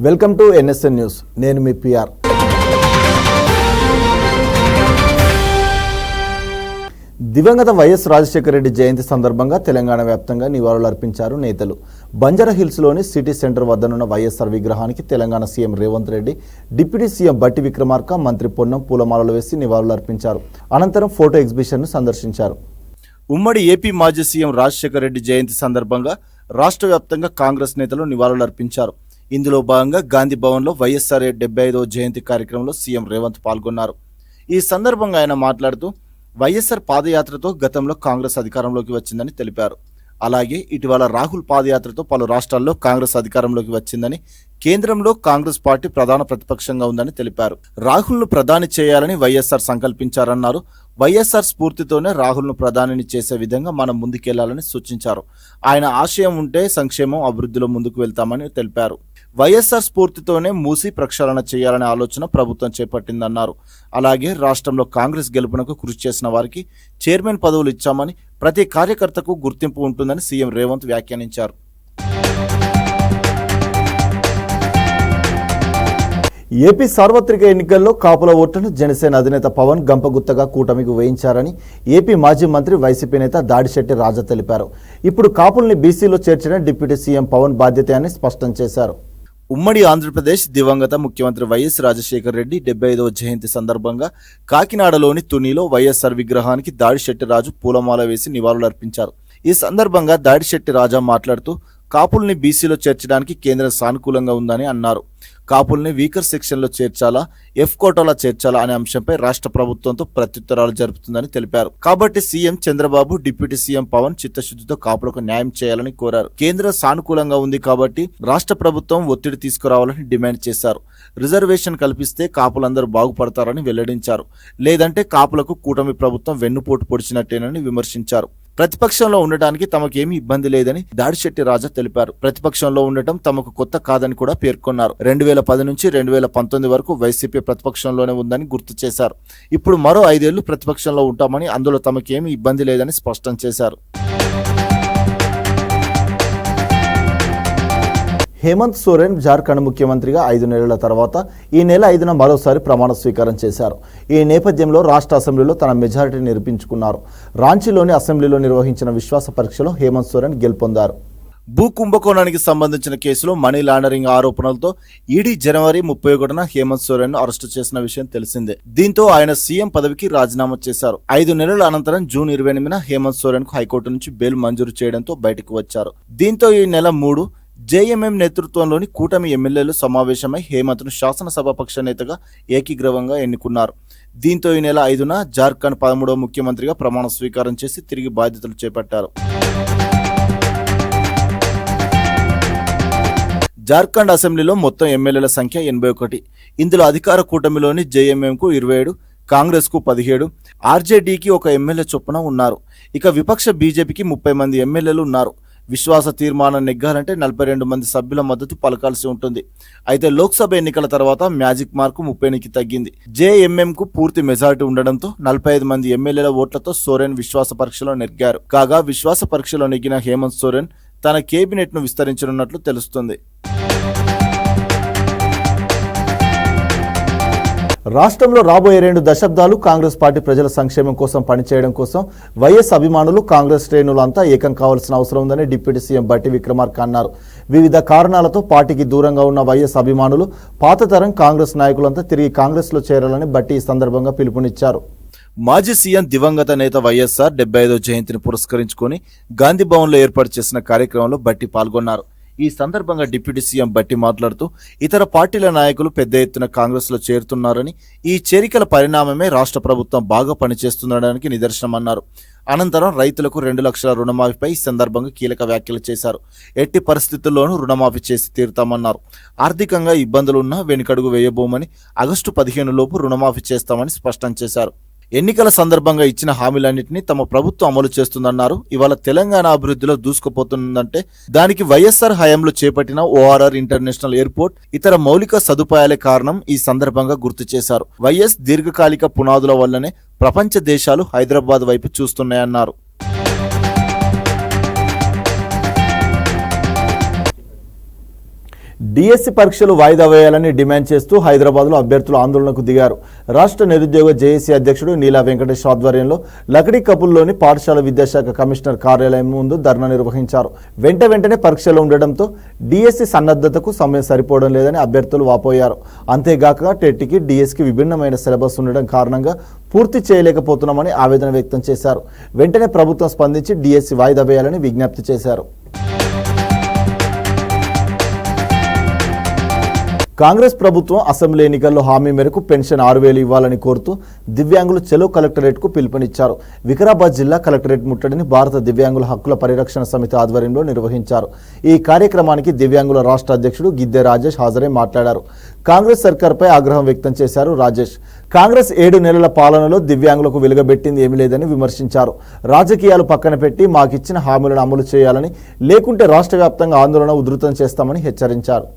Welcome to NSN news. నేను మీ PR. దివంగత YS Rajasekhara Reddy జయంతి సందర్భంగా తెలంగాణ వ్యాప్తంగా నివాళులు అర్పించారు నేతలు. బంజారా హిల్స్లోని సిటీ సెంటర్ వద్దనున్న వైఎస్ఆర్ విగ్రహానికి Telangana CM Revanth Reddy, deputy CM బట్టి విక్రమార్క, మంత్రి పొన్నం పూలమాలలు వేసి నివాళులు అర్పించారు. అనంతరం ఫోటో ఎగ్జిబిషన్ను సందర్శించారు. ఉమ్మడి ఏపీ మాజీ సీఎం రాజశేఖర రెడ్డి జయంతి సందర్భంగా రాష్ట్ర వ్యాప్తంగా కాంగ్రెస్ నేతలు నివాళులు అర్పించారు. ఇందులో భాగంగా గాంధీ భవన్లో వైఎస్ఆర్ 75వ జయంతి కార్యక్రమంలో సీఎం రేవంత్ పాల్గొన్నారు. ఈ సందర్భంగా ఆయన మాట్లాడుతూ వైఎస్ఆర్ పాదయాత్రతో గతంలో కాంగ్రెస్ అధికారంలోకి వచ్చిందని తెలిపారు. అలాగే ఇటీవల రాహుల్ పాదయాత్రతో పలు రాష్ట్రాల్లో కాంగ్రెస్ అధికారంలోకి వచ్చిందని, కేంద్రంలో కాంగ్రెస్ పార్టీ ప్రధాన ప్రతిపక్షంగా ఉందని తెలిపారు. రాహుల్ను ప్రధాని చేయాలని వైఎస్ఆర్ సంకల్పించారన్నారు. వైఎస్ఆర్ స్ఫూర్తితోనే రాహుల్ను ప్రధానిని చేసే విధంగా మనం ముందుకెళ్లాలని సూచించారు. ఆయన ఆశయం ఉంటే సంక్షేమం, అభివృద్ధిలో ముందుకు వెళ్తామని తెలిపారు. వైఎస్ఆర్ స్ఫూర్తితోనే మూసి ప్రక్షాళన చేయాలనే ఆలోచన ప్రభుత్వం చేపట్టిందన్నారు. అలాగే రాష్ట్రంలో కాంగ్రెస్ గెలుపునకు కృషి చేసిన వారికి చైర్మన్ పదవులు ఇచ్చామని, ప్రతి కార్యకర్తకు గుర్తింపు ఉంటుందని సీఎం రేవంత్ వ్యాఖ్యానించారు. ఏపీ సార్వత్రిక ఎన్నికల్లో కాపుల ఓట్లను జనసేన అధినేత పవన్ గంపగుత్తగా కూటమికి వేయించారని ఏపీ మాజీ మంత్రి, వైసీపీ నేత దాడిశెట్టి రాజా తెలిపారు. ఇప్పుడు కాపుల్ని బీసీలో చేర్చడం డిప్యూటీ సీఎం పవన్ బాధ్యత అని స్పష్టం చేశారు. ఉమ్మడి ఆంధ్రప్రదేశ్ దివంగత ముఖ్యమంత్రి వైఎస్ రాజశేఖర రెడ్డి 75వ జయంతి సందర్భంగా కాకినాడలోని తునిలో వైఎస్ఆర్ విగ్రహానికి దాడిశెట్టి రాజు పూలమాల వేసి నివాళులర్పించారు. ఈ సందర్భంగా దాడిశెట్టి రాజా మాట్లాడుతూ కాపుల్ని బీసీలో చేర్చడానికి కేంద్రం సానుకూలంగా ఉందని అన్నారు. కాపుల్ని వీకర్ సెక్షన్లో చేర్చాలా, ఎఫ్ కోటాలో చేర్చాలా అనే అంశంపై రాష్ట్ర ప్రభుత్వంతో ప్రత్యుత్తరాలు జరుపుతుందని తెలిపారు. కాబట్టి CM Chandrababu, deputy CM Pawan చిత్తశుద్ధితో కాపులకు న్యాయం చేయాలని కోరారు. కేంద్రం సానుకూలంగా ఉంది కాబట్టి రాష్ట్ర ప్రభుత్వం ఒత్తిడి తీసుకురావాలని డిమాండ్ చేశారు. రిజర్వేషన్ కల్పిస్తే కాపులందరూ బాగుపడతారని వెల్లడించారు. లేదంటే కాపులకు కూటమి ప్రభుత్వం వెన్నుపోటు పొడిచినట్టేనని విమర్శించారు. ప్రతిపక్షంలో ఉండటానికి తమకేమీ ఇబ్బంది లేదని దాడిశెట్టి రాజా తెలిపారు. ప్రతిపక్షంలో ఉండటం తమకు కొత్త కాదని కూడా పేర్కొన్నారు. 2010 నుంచి 2019 వరకు వైసీపీ ప్రతిపక్షంలోనే ఉందని గుర్తు చేశారు. ఇప్పుడు మరో 5 ఏళ్లు ప్రతిపక్షంలో ఉంటామని, అందులో తమకేమీ ఇబ్బంది లేదని స్పష్టం చేశారు. హేమంత్ సోరెన్ జార్ఖండ్ ముఖ్యమంత్రిగా 5 నెలల తర్వాత ఈ నెల 5న మరోసారి ప్రమాణ స్వీకారం చేశారు. ఈ నేపథ్యంలో రాష్ట్ర అసెంబ్లీలో తన మెజారిటీ నిరూపించుకున్నారు. రాంచీలోని అసెంబ్లీలో నిర్వహించిన విశ్వాస పరీక్షలో హేమంత్ సోరెన్ గెలుపొందారు. భూ కుంభకోణానికి సంబంధించిన కేసులో మనీ లాండరింగ్ ఆరోపణలతో ఈడీ జనవరి 31న హేమంత్ సోరెన్ అరెస్టు చేసిన విషయం తెలిసిందే. దీంతో ఆయన సీఎం పదవికి రాజీనామా చేశారు. 5 నెలల అనంతరం జూన్ 28న హేమంత్ సోరెన్ కు హైకోర్టు నుంచి బెయిల్ మంజూరు చేయడంతో బయటకు వచ్చారు. దీంతో ఈ నెల 3 జేఎంఎం నేతృత్వంలోని కూటమి ఎమ్మెల్యేలు సమావేశమై హేమంత్ను శాసనసభాపక్ష నేతగా ఏకీగ్రీవంగా ఎన్నుకున్నారు. దీంతో ఈ నెల 5న జార్ఖండ్ 13వ ముఖ్యమంత్రిగా ప్రమాణ స్వీకారం చేసి తిరిగి బాధ్యతలు చేపట్టారు. జార్ఖండ్ అసెంబ్లీలో మొత్తం ఎమ్మెల్యేల సంఖ్య 81. ఇందులో అధికార కూటమిలోని జేఎంఎంకు 27, కాంగ్రెస్కు 17, ఆర్జేడీకి 1 ఎమ్మెల్యే చొప్పున ఉన్నారు. ఇక విపక్ష బీజేపీకి 30 మంది ఎమ్మెల్యేలు ఉన్నారు. విశ్వాస తీర్మానం నెగ్గాలంటే 42 మంది సభ్యుల మద్దతు పలకాల్సి ఉంటుంది. అయితే లోక్సభ ఎన్నికల తర్వాత మ్యాజిక్ మార్కు 30కి తగ్గింది. జేఎంఎంకు పూర్తి మెజారిటీ ఉండడంతో 45 మంది ఎమ్మెల్యేల ఓట్లతో సోరెన్ విశ్వాస పరీక్షలో నెగ్గారు. కాగా విశ్వాస పరీక్షలో నెగ్గిన హేమంత్ సోరెన్ తన కేబినెట్ను విస్తరించనున్నట్లు తెలుస్తుంది. రాష్ట్రంలో రాబోయే 2 దశాబ్దాలు కాంగ్రెస్ పార్టీ ప్రజల సంక్షేమం కోసం పనిచేయడం కోసం వైఎస్ అభిమానులు, కాంగ్రెస్ శ్రేణులు అంతా ఏకం కావాల్సిన అవసరం ఉందని డిప్యూటీ సీఎం బట్టి విక్రమార్క అన్నారు. వివిధ కారణాలతో పార్టీకి దూరంగా ఉన్న వైఎస్ అభిమానులు, పాత తరం కాంగ్రెస్ నాయకులంతా తిరిగి కాంగ్రెస్లో చేరాలని బట్టి ఈ సందర్భంగా పిలుపునిచ్చారు. మాజీ సీఎం దివంగత నేత వైఎస్ఆర్ 75వ జయంతిని పురస్కరించుకొని గాంధీ భవన్లో ఏర్పాటు చేసిన కార్యక్రమంలో బట్టి పాల్గొన్నారు. ఈ సందర్భంగా డిప్యూటీ సీఎం బట్టి మాట్లాడుతూ ఇతర పార్టీల నాయకులు పెద్ద ఎత్తున కాంగ్రెస్లో చేరుతున్నారని, ఈ చేరికల పరిణామమే రాష్ట్ర ప్రభుత్వం బాగా పనిచేస్తుండడానికి నిదర్శనమన్నారు. అనంతరం రైతులకు 2 లక్షల రుణమాఫీపై ఈ సందర్భంగా కీలక వ్యాఖ్యలు చేశారు. ఎట్టి పరిస్థితుల్లోనూ రుణమాఫీ చేసి తీరుతామన్నారు. ఆర్థికంగా ఇబ్బందులున్నా వెనుకడుగు వేయబోమని, ఆగస్టు 15 లోపు రుణమాఫీ చేస్తామని స్పష్టం చేశారు. ఎన్నికల సందర్భంగా ఇచ్చిన హామీలన్నింటినీ తమ ప్రభుత్వం అమలు చేస్తుందన్నారు. ఇవాళ తెలంగాణ అభివృద్ధిలో దూసుకుపోతుందంటే దానికి వైఎస్ఆర్ హయాంలో చేపట్టిన ఓఆర్ఆర్ ఇంటర్నేషనల్ ఎయిర్పోర్ట్, ఇతర మౌలిక సదుపాయాలే కారణం ఈ సందర్భంగా గుర్తు చేశారు. వైఎస్ దీర్ఘకాలిక పునాదుల వల్లనే ప్రపంచ దేశాలు హైదరాబాద్ వైపు చూస్తున్నాయన్నారు. డిఎస్సి పరీక్షలు వాయిదా వేయాలని డిమాండ్ చేస్తూ హైదరాబాద్లో అభ్యర్థులు ఆందోళనకు దిగారు. రాష్ట్ర నిరుద్యోగ జేఏసీ అధ్యక్షుడు నీలా వెంకటేష్ ఆధ్వర్యంలో లకడీ కపుల్లోని పాఠశాల విద్యాశాఖ కమిషనర్ కార్యాలయం ముందు ధర్నా నిర్వహించారు. వెంటనే పరీక్షలు ఉండడంతో డిఎస్సి సన్నద్ధతకు సమయం సరిపోవడం లేదని అభ్యర్థులు వాపోయారు. అంతేగాక టెట్కి డిఎస్కి విభిన్నమైన సిలబస్ ఉండడం కారణంగా పూర్తి చేయలేకపోతున్నామని ఆవేదన వ్యక్తం చేశారు. వెంటనే ప్రభుత్వం స్పందించి డిఎస్సి వాయిదా వేయాలని విజ్ఞప్తి చేశారు. కాంగ్రెస్ ప్రభుత్వం అసెంబ్లీ ఎన్నికల్లో హామీ మేరకు పెన్షన్ 6,000 ఇవ్వాలని కోరుతూ దివ్యాంగులు చెలో కలెక్టరేట్కు పిలుపునిచ్చారు. వికారాబాద్ జిల్లా కలెక్టరేట్ ముట్టడిని భారత దివ్యాంగుల హక్కుల పరిరక్షణ సమితి ఆధ్వర్యంలో నిర్వహించారు. ఈ కార్యక్రమానికి దివ్యాంగుల రాష్ట్ర అధ్యక్షుడు గిద్దె రాజేష్ హాజరై మాట్లాడారు. కాంగ్రెస్ సర్కార్పై ఆగ్రహం వ్యక్తం చేశారు రాజేష్. కాంగ్రెస్ 7 నెలల పాలనలో దివ్యాంగులకు వెలుగబెట్టింది ఏమీ లేదని విమర్శించారు. రాజకీయాలు పక్కన పెట్టి మాకిచ్చిన హామీలను అమలు చేయాలని, లేకుంటే రాష్ట్ర వ్యాప్తంగా ఆందోళన ఉధృతం చేస్తామని హెచ్చరించారు.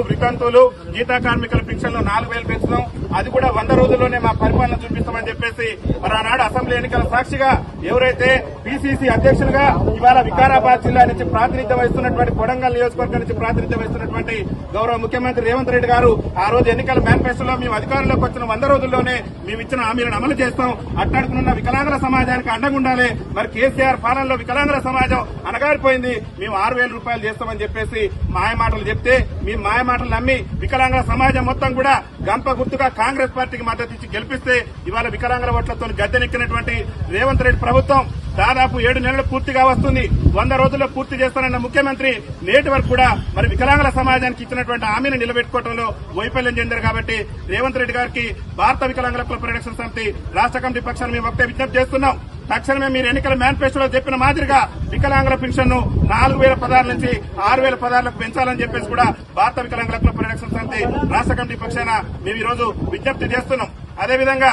వితంతువులు గీతా కార్మికుల పింఛన్లు 4,000 పెంచుతాం, అది కూడా 100 రోజుల్లోనే మా పరిపాలన చూపిస్తామని చెప్పేసి మరి ఆనాడు అసెంబ్లీ ఎన్నికల సాక్షిగా ఎవరైతే పిసిసి అధ్యక్షులుగా ఇవాళ వికారాబాద్ జిల్లా నుంచి ప్రాతినిధ్యం వహిస్తున్నటువంటి కొడంగల్ నియోజకవర్గం నుంచి ప్రాతినిధ్యం వహిస్తున్నటువంటి గౌరవ ముఖ్యమంత్రి రేవంత్ రెడ్డి గారు ఆ రోజు ఎన్నికల మేనిఫెస్టోలో మేము అధికారంలోకి వచ్చిన 100 రోజుల్లోనే మేము ఇచ్చిన హామీలను అమలు చేస్తాం, అట్టాడుకున్న వికలాంగుల సమాజానికి అండగా ఉండాలి, మరి కేసీఆర్ పాలనలో వికలాంగుల సమాజం అనగారిపోయింది, మేము 6,000 రూపాయలు చేస్తామని చెప్పేసి మాయమాటలు చెప్తే మేము మాయమాటలు నమ్మి వికలాంగుల సమాజం మొత్తం కూడా గంప గుర్తుగా కాంగ్రెస్ పార్టీకి మద్దతు ఇచ్చి గెలిపిస్తే ఇవాళ వికలాంగుల ఓట్లతో గద్దెనెక్కినటువంటి రేవంత్ రెడ్డి ప్రభుత్వం దాదాపు 7 నెలలు పూర్తిగా వస్తుంది. 100 రోజుల్లో పూర్తి చేస్తానన్న ముఖ్యమంత్రి నేటి వరకు కూడా మరి వికలాంగుల సమాజానికి ఇచ్చినటువంటి హామీని నిలబెట్టుకోవడంలో వైఫల్యం చెందారు. కాబట్టి రేవంత్ రెడ్డి గారికి భారత వికలాంగుల హక్కుల పరిరక్షణ సమితి రాష్ట్ర కమిటీ పక్షాన్ని మేము ఒకటే విజ్ఞప్తి చేస్తున్నాం. తక్షణమే మీరు ఎన్నికల మేనిఫెస్టోలో చెప్పిన మాదిరిగా వికలాంగుల పెన్షన్ 4,000 పదాల నుంచి 6,000 పదాలకు పెంచాలని చెప్పేసి కూడా భారత వికలాంగుల హక్కుల పరిరక్షణ సమితి రాష్ట్ర కమిటీ పక్షాన మేము ఈ రోజు విజ్ఞప్తి చేస్తున్నాం. అదేవిధంగా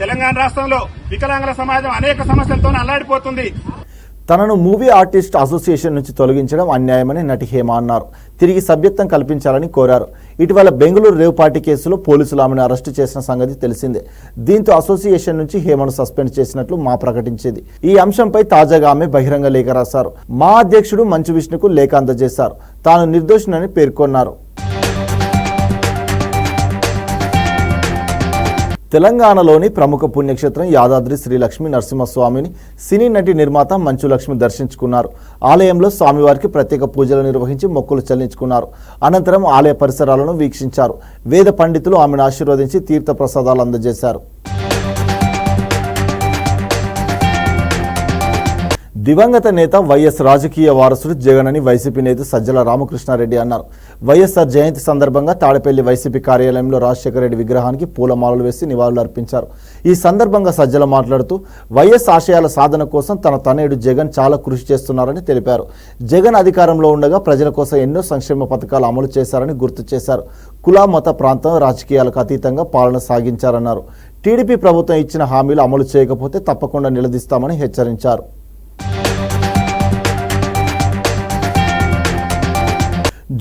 తెలంగాణ రాష్ట్రంలో వికలాంగుల సమాజం అనేక సమస్యలతో అల్లాడిపోతుంది. తనను మూవీ ఆర్టిస్ట్ అసోసియేషన్ నుంచి తొలగించడం అన్యాయమని నటి హేమ అన్నారు. తిరిగి సభ్యత్వం కల్పించాలని కోరారు. ఇటీవల బెంగళూరు రేవ్ పార్టీ కేసులో పోలీసులు ఆమెను అరెస్టు చేసిన సంగతి తెలిసిందే. దీంతో అసోసియేషన్ నుంచి హేమను సస్పెండ్ చేసినట్లు మా ప్రకటించింది. ఈ అంశంపై తాజాగా ఆమె బహిరంగ లేఖ రాశారు. మా అధ్యక్షుడు మంచు విష్ణుకు లేఖ అందజేశారు. తాను నిర్దోషినని పేర్కొన్నారు. తెలంగాణలోని ప్రముఖ పుణ్యక్షేత్రం యాదాద్రి శ్రీ లక్ష్మీ నరసింహస్వామిని సినీ నటి నిర్మాత మంచు లక్ష్మి దర్శించుకున్నారు. ఆలయంలో స్వామివారికి ప్రత్యేక పూజలు నిర్వహించి మొక్కులు చెల్లించుకున్నారు. అనంతరం ఆలయ పరిసరాలను వీక్షించారు. వేద పండితులు ఆమెను ఆశీర్వదించి తీర్థ ప్రసాదాలు అందజేశారు. దివంగత నేత వైఎస్ రాజకీయ వారసుడు జగన్ అని వైసీపీ నేత సజ్జల రామకృష్ణారెడ్డి అన్నారు. వైఎస్ఆర్ జయంతి సందర్భంగా తాడేపల్లి వైసీపీ కార్యాలయంలో రాజశేఖర రెడ్డి విగ్రహానికి పూలమాలలు వేసి నివాళులు అర్పించారు. ఈ సందర్భంగా సజ్జల మాట్లాడుతూ వైఎస్ ఆశయాల సాధన కోసం తన తనయుడు జగన్ చాలా కృషి చేస్తున్నారని తెలిపారు. జగన్ అధికారంలో ఉండగా ప్రజల కోసం ఎన్నో సంక్షేమ పథకాలు అమలు చేశారని గుర్తు చేశారు. కుల మత ప్రాంతం రాజకీయాలకు అతీతంగా పాలన సాగించారన్నారు. టీడీపీ ప్రభుత్వం ఇచ్చిన హామీలు అమలు చేయకపోతే తప్పకుండా నిలదీస్తామని హెచ్చరించారు.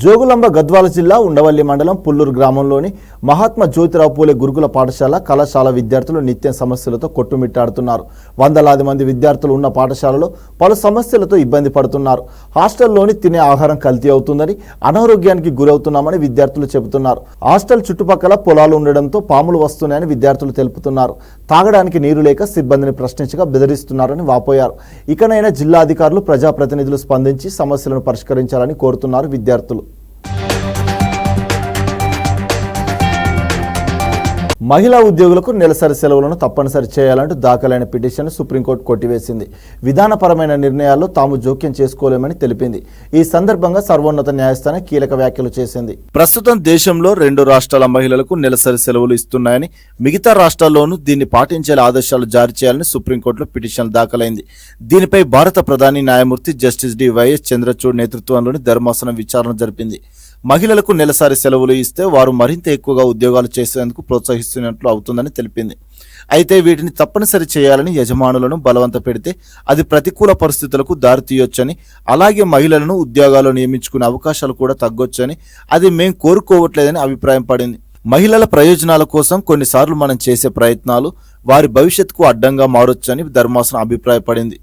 జోగులాంబ గద్వాల జిల్లా ఉండవల్లి మండలం పుల్లూరు గ్రామంలోని మహాత్మా జ్యోతిరావు పూలే గురుకుల పాఠశాల కళాశాల విద్యార్థులు నిత్యం సమస్యలతో కొట్టుమిట్టాడుతున్నారు. వందలాది మంది విద్యార్థులు ఉన్న పాఠశాలలో పలు సమస్యలతో ఇబ్బంది పడుతున్నారు. హాస్టల్లోని తినే ఆహారం కల్తీ అవుతుందని, అనారోగ్యానికి గురవుతున్నామని విద్యార్థులు చెబుతున్నారు. హాస్టల్ చుట్టుపక్కల పొలాలు ఉండడంతో పాములు వస్తున్నాయని విద్యార్థులు తెలుపుతున్నారు. తాగడానికి నీరు లేక సిబ్బందిని ప్రశ్నించగా బెదిరిస్తున్నారని వాపోయారు. ఇకనైనా జిల్లా అధికారులు, ప్రజాప్రతినిధులు స్పందించి సమస్యలను పరిష్కరించాలని కోరుతున్నారు విద్యార్థులు. మహిళా ఉద్యోగులకు నెలసరి సెలవులను తప్పనిసరి చేయాలంటూ దాఖలైన పిటిషన్ సుప్రీంకోర్టు కొట్టివేసింది. విధానపరమైన నిర్ణయాల్లో తాము జోక్యం చేసుకోలేమని తెలిపింది. ఈ సందర్భంగా సర్వోన్నత న్యాయస్థానం కీలక వ్యాఖ్యలు చేసింది. ప్రస్తుతం దేశంలో 2 రాష్ట్రాల మహిళలకు నెలసరి సెలవులు ఇస్తున్నాయని, మిగతా రాష్ట్రాల్లోనూ దీన్ని పాటించేలా ఆదేశాలు జారీ చేయాలని సుప్రీంకోర్టులో పిటిషన్ దాఖలైంది. దీనిపై భారత ప్రధాని న్యాయమూర్తి జస్టిస్ వైఎస్ చంద్రచూడ్ నేతృత్వంలోని ధర్మాసనం విచారణ జరిపింది. మహిళలకు నెలసరి సెలవులు ఇస్తే వారు మరింత ఎక్కువగా ఉద్యోగాలు చేసేందుకు ప్రోత్సహిస్తున్నట్లు అవుతుందని తెలిపింది. అయితే వీటిని తప్పనిసరి చేయాలని యజమానులను బలవంత పెడితే అది ప్రతికూల పరిస్థితులకు దారితీయొచ్చని, అలాగే మహిళలను ఉద్యోగాల్లో నియమించుకునే అవకాశాలు కూడా తగ్గొచ్చని, అది మేం కోరుకోవట్లేదని అభిప్రాయం పడింది. మహిళల ప్రయోజనాల కోసం కొన్నిసార్లు మనం చేసే ప్రయత్నాలు వారి భవిష్యత్తుకు అడ్డంగా మారొచ్చని ధర్మాసనం అభిప్రాయపడింది.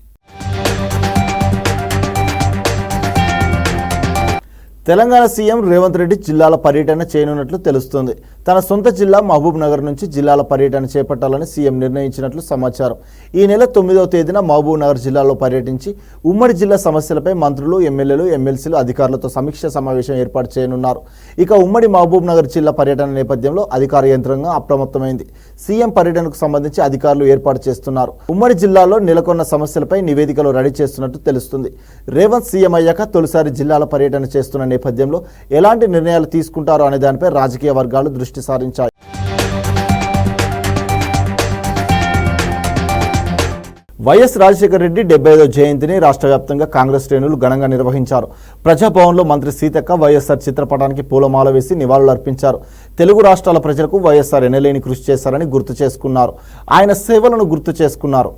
తెలంగాణ సీఎం రేవంత్ రెడ్డి జిల్లాల పర్యటన చేయనున్నట్లు తెలుస్తోంది. తన సొంత జిల్లా మహబూబ్ నగర్ నుంచి జిల్లాల పర్యటన చేపట్టాలని సీఎం నిర్ణయించినట్లు సమాచారం. ఈ నెల 9వ తేదీన మహబూబ్ నగర్ జిల్లాలో పర్యటించి ఉమ్మడి జిల్లా సమస్యలపై మంత్రులు, ఎమ్మెల్యేలు, ఎమ్మెల్సీలు, అధికారులతో సమీక్ష సమావేశం ఏర్పాటు చేయనున్నారు. ఇక ఉమ్మడి మహబూబ్ నగర్ జిల్లా పర్యటన నేపథ్యంలో అధికార యంత్రాంగం అప్రమత్తమైంది. సీఎం పర్యటనకు సంబంధించి అధికారులు ఏర్పాటు చేస్తున్నారు. ఉమ్మడి జిల్లాలో నెలకొన్న సమస్యలపై నివేదికలు రెడీ చేస్తున్నట్టు తెలుస్తుంది. రేవంత్ సీఎం అయ్యాక తొలిసారి జిల్లాల పర్యటన చేస్తున్న నేపథ్యంలో ఎలాంటి నిర్ణయాలు తీసుకుంటారో అనే దానిపై రాజకీయ వర్గాలు దృష్టి సారించాయి. వైఎస్ రాజశేఖర రెడ్డి 75వ జయంతిని రాష్ట్ర వ్యాప్తంగా కాంగ్రెస్ శ్రేణులు ఘనంగా నిర్వహించారు. ప్రజాభవన్లో మంత్రి సీతక్క వైఎస్ఆర్ చిత్రపటానికి పూలమాల వేసి నివాళులర్పించారు. తెలుగు రాష్ట్రాల ప్రజలకు వైఎస్ఆర్ ఎనలేని కృషి చేశారని గుర్తు చేసుకున్నారు. ఆయన సేవలను గుర్తు చేసుకున్నారు.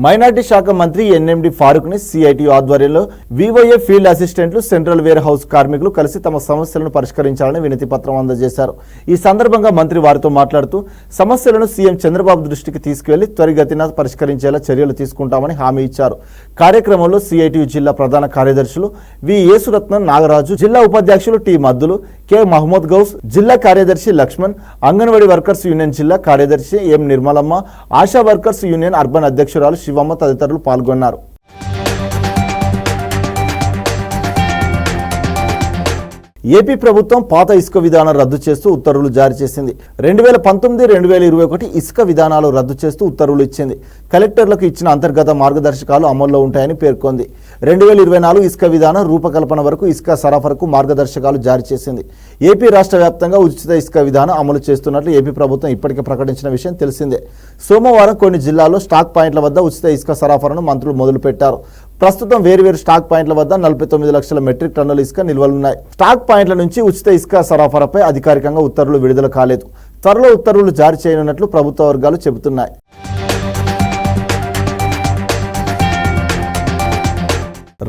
మైనార్టీ శాఖ మంత్రి ఎన్ఎండి ఫారూక్ ని సిఐటియు ఆధ్వర్యంలో వివోఏ ఫీల్డ్ అసిస్టెంట్లు, సెంట్రల్ వేర్ హౌస్ కార్మికులు కలిసి తమ సమస్యలను పరిష్కరించాలని వినతి పత్రం అందజేశారు. ఈ సందర్భంగా మంత్రి వారితో మాట్లాడుతూ సమస్యలను సీఎం చంద్రబాబు దృష్టికి తీసుకువెళ్లి త్వరితగతిన పరిష్కరించేలా చర్యలు తీసుకుంటామని హామీ ఇచ్చారు. కార్యక్రమంలో సిఐటియు జిల్లా ప్రధాన కార్యదర్శులు వి యేసురత్నం నాగరాజు, జిల్లా ఉపాధ్యక్షులు టి మద్దులు, కె మహమ్మద్ గౌస్, జిల్లా కార్యదర్శి లక్ష్మణ్, అంగన్వాడీ వర్కర్స్ యూనియన్ జిల్లా కార్యదర్శి ఎం Nirmalamma, ASHA workers union urban అధ్యక్షురాలు శివమ్మ తదితరులు పాల్గొన్నారు. ఏపీ ప్రభుత్వం పాత ఇసుక విధానం రద్దు చేస్తూ ఉత్తర్వులు జారీ చేసింది. 2019-2021 ఇసుక విధానాలు రద్దు చేస్తూ ఉత్తర్వులు ఇచ్చింది. కలెక్టర్లకు ఇచ్చిన అంతర్గత మార్గదర్శకాలు అమల్లో ఉంటాయని పేర్కొంది. 2024 ఇసుక విధానం రూపకల్పన వరకు ఇసుక సరఫరాకు మార్గదర్శకాలు జారీ చేసింది. ఏపీ రాష్ట్ర వ్యాప్తంగా ఉచిత ఇసుక విధానం అమలు చేస్తున్నట్లు ఏపీ ప్రభుత్వం ఇప్పటికే ప్రకటించిన విషయం తెలిసిందే. సోమవారం కొన్ని జిల్లాల్లో స్టాక్ పాయింట్ల వద్ద ఉచిత ఇసుక సరఫరాను మంత్రులు మొదలుపెట్టారు. ప్రస్తుతం వేర్వేరు స్టాక్ పాయింట్ల వద్ద 49 లక్షల మెట్రిక్ టన్నుల ఇసుక నిల్వలున్నాయి. స్టాక్ పాయింట్ల నుంచి ఉచిత ఇసుక సరఫరాపై అధికారికంగా ఉత్తర్వులు విడుదల కాలేదు. త్వరలో ఉత్తర్వులు జారీ చేయనున్నట్లు ప్రభుత్వ వర్గాలు చెబుతున్నాయి.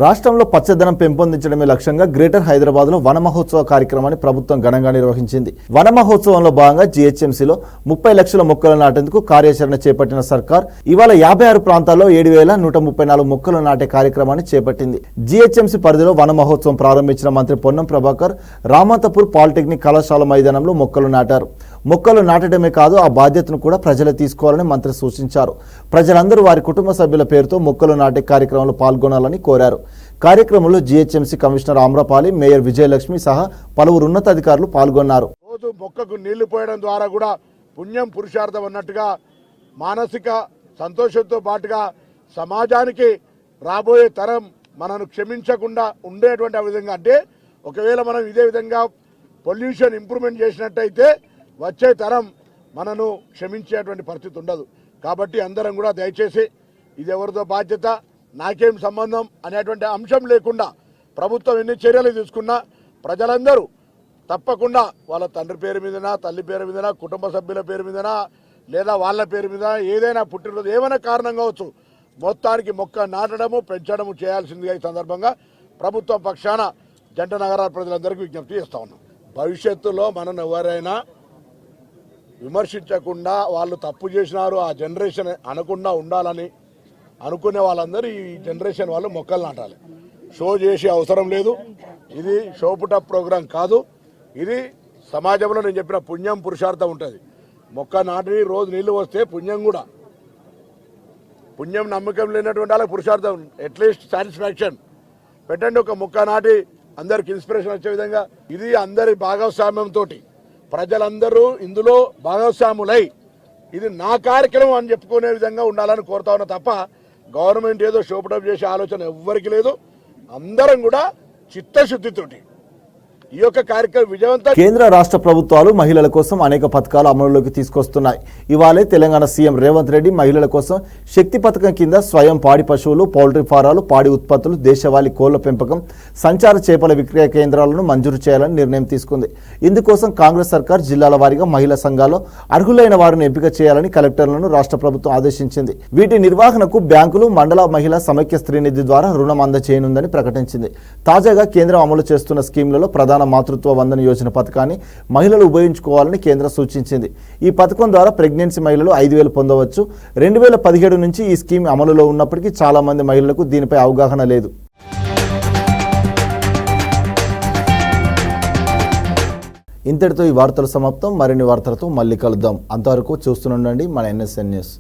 రాష్ట్రంలో పచ్చదనం పెంపొందించడమే లక్ష్యంగా గ్రేటర్ హైదరాబాద్ లో వన మహోత్సవ కార్యక్రమాన్ని ప్రభుత్వం ఘనంగా నిర్వహించింది. వన మహోత్సవంలో భాగంగా జీహెచ్ఎంసీలో 30 లక్షల మొక్కలు నాటేందుకు కార్యాచరణ చేపట్టిన సర్కార్ ఇవాళ 56 ప్రాంతాల్లో 7,134 మొక్కలు నాటే కార్యక్రమాన్ని చేపట్టింది. జీహెచ్ఎంసీ పరిధిలో వన మహోత్సవం ప్రారంభించిన మంత్రి పొన్నం ప్రభాకర్ రామంతపూర్ పాలిటెక్నిక్ కళాశాల మైదానంలో మొక్కలు నాటారు. మొక్కలు నాటడమే కాదు, ఆ బాధ్యతను కూడా ప్రజలే తీసుకోవాలని మంత్రి సూచించారు. ప్రజలందరూ వారి కుటుంబ సభ్యుల పేరుతో మొక్కలు నాటే కార్యక్రమంలో పాల్గొనాలని కోరారు. కార్యక్రమంలో GHMC commissioner Amrapali, mayor Vijayalakshmi సహా పలువురు ఉన్నతాధికారులు పాల్గొన్నారు. రోజు మొక్కకు నీళ్లు పోయడం ద్వారా కూడా పుణ్యం పురుషార్థం అన్నట్టుగా మానసిక సంతోషంతో పాటుగా సమాజానికి రాబోయే తరం మనను క్షమించకుండా ఉండేటువంటి విధంగా, అంటే ఒకవేళ మనం ఇదే విధంగా పొల్యూషన్ ఇంప్రూవ్మెంట్ చేసినట్టయితే వచ్చే తరం మనను క్షమించేటువంటి పరిస్థితి ఉండదు. కాబట్టి అందరం కూడా దయచేసి ఇది ఎవరిదో బాధ్యత, నాకేం సంబంధం అనేటువంటి అంశం లేకుండా ప్రభుత్వం ఎన్ని చర్యలు తీసుకున్నా ప్రజలందరూ తప్పకుండా వాళ్ళ తండ్రి పేరు మీదనా, తల్లి పేరు మీదనా, కుటుంబ సభ్యుల పేరు మీదనా, లేదా వాళ్ళ పేరు మీద ఏదైనా పుట్టినరోజు ఏమైనా కారణం కావచ్చు, మొత్తానికి మొక్క నాటడము పెంచడము చేయాల్సిందిగా ఈ సందర్భంగా ప్రభుత్వం పక్షాన జంట నగరాల ప్రజలందరికీ విజ్ఞప్తి చేస్తా ఉన్నాం. భవిష్యత్తులో మనం ఎవరైనా విమర్శించకుండా వాళ్ళు తప్పు చేసినారు ఆ జనరేషన్ అనకుండా ఉండాలని అనుకునే వాళ్ళందరూ ఈ జనరేషన్ వాళ్ళు మొక్కలు నాటాలి. షో చేసే అవసరం లేదు. ఇది షోపుట ప్రోగ్రాం కాదు. ఇది సమాజంలో నేను చెప్పిన పుణ్యం పురుషార్థం ఉంటుంది. మొక్క నాటి రోజు నీళ్లు వస్తే పుణ్యం కూడా, పుణ్యం నమ్మకం లేనటువంటి వాళ్ళకి పురుషార్థం, అట్లీస్ట్ సాటిస్ఫాక్షన్ పెట్టండి. ఒక మొక్క నాటి అందరికి ఇన్స్పిరేషన్ వచ్చే విధంగా ఇది అందరి భాగస్వామ్యంతో ప్రజలందరూ ఇందులో భాగస్వాములై ఇది నా కార్యక్రమం అని చెప్పుకునే విధంగా ఉండాలని కోరుతా ఉన్నా తప్ప గవర్నమెంట్ ఏదో షోపటప్ చేసే ఆలోచన ఎవ్వరికి లేదు. అందరం కూడా చిత్తశుద్ధితోటి ఈ యొక్క కార్యక్రమం విజయవంతం. కేంద్ర రాష్ట్ర ప్రభుత్వాలు మహిళల కోసం అనేక పథకాలు అమలులోకి తీసుకొస్తున్నాయి. ఇవాళే తెలంగాణ సీఎం రేవంత్ రెడ్డి మహిళల కోసం శక్తి పథకం కింద స్వయం పాడి పశువులు, పౌల్ట్రీ ఫారాలు, పాడి ఉత్పత్తులు, దేశవాళీ కోళ్ల పెంపకం, సంచార చేపల విక్రయ కేంద్రాలను మంజూరు చేయాలని నిర్ణయం తీసుకుంది. ఇందుకోసం కాంగ్రెస్ సర్కార్ జిల్లాల వారీగా మహిళా సంఘాల్లో అర్హులైన వారిని ఎంపిక చేయాలని కలెక్టర్లను రాష్ట్ర ప్రభుత్వం ఆదేశించింది. వీటి నిర్వహణకు బ్యాంకులు, మండల మహిళా సమైక్య స్త్రీనిధి ద్వారా రుణం అందజేయనుందని ప్రకటించింది. తాజాగా కేంద్రం అమలు చేస్తున్న స్కీమ్లలో ప్రధాన ప్రధాన మాతృత్వ వందన యోజన పథకాన్ని మహిళలు ఉపయోగించుకోవాలని కేంద్రం సూచించింది. ఈ పథకం ద్వారా ప్రెగ్నెన్సీ మహిళలు 5,000 పొందవచ్చు. 2017 నుంచి ఈ స్కీమ్ అమలులో ఉన్నప్పటికీ చాలా మంది మహిళలకు దీనిపై అవగాహన లేదు. ఇంతటితో ఈ వార్తలు సమాప్తం. మరిన్ని వార్తలతో మళ్ళీ కలుద్దాం. అంతవరకు చూస్తూనే ఉండండి మన NSN న్యూస్.